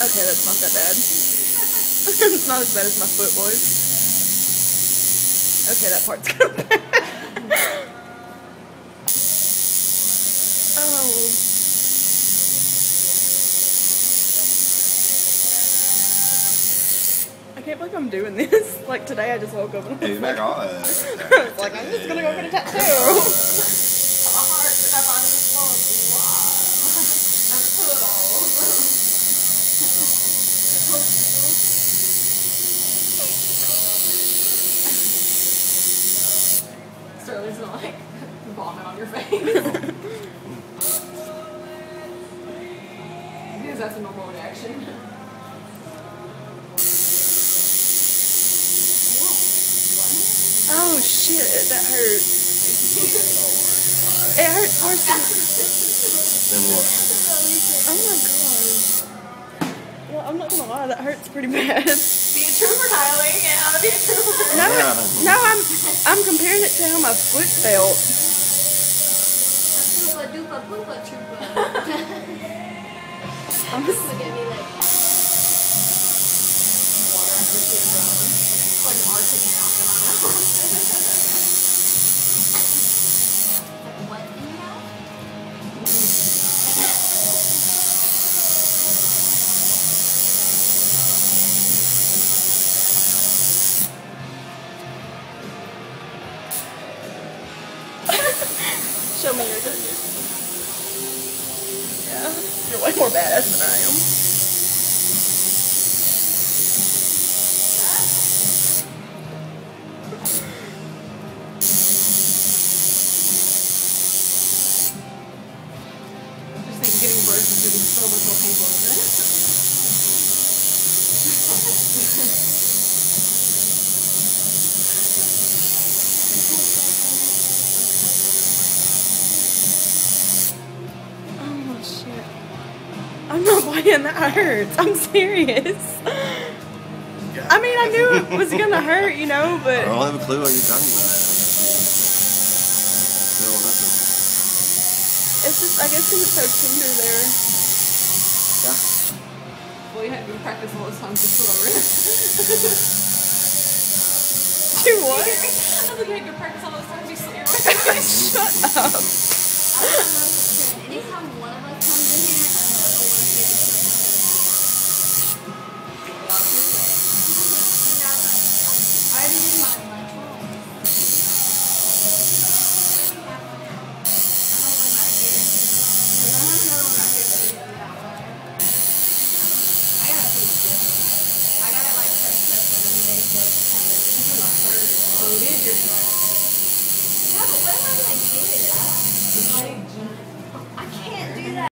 Okay, that's not that bad. It's not as bad as my foot was. Okay, that part's kind of bad. Oh. I can't believe I'm doing this. Like today I just woke up and I was like, on. I was like, I'm just gonna go get a tattoo. Sterling's gonna like vomit on your face. Because that's a normal reaction. Oh shit, that hurts. It hurts worse than. Then what? Oh my god. Well, I'm not gonna lie, that hurts pretty bad. Be a trooper, Tyler. Yeah, be a trooper. No, Yeah. no, I'm comparing it to how my foot felt. Poopa doopa poopa troopa. I'm Look at me like water after shit going. It's like an arctic mouth in my mouth. Like what in your mouth? Show me your tattoos. Yeah, you're way more badass than I am. Just think getting birds is gonna be so much more painful than this. Oh shit. I'm not playing, that hurts. I'm serious. I mean, I knew it was gonna hurt, you know, I but don't have a clue what you're talking about. Still nothing. it's just, I guess because it's so tender there. Yeah. Well, you had to practice all this time to put on wrist. Do what? I was like, you had to practice all this time to be clear. Shut up. Anytime one of us comes in here, another one gets I already did my lunch roll. So it is your turn. Yeah, but what am I like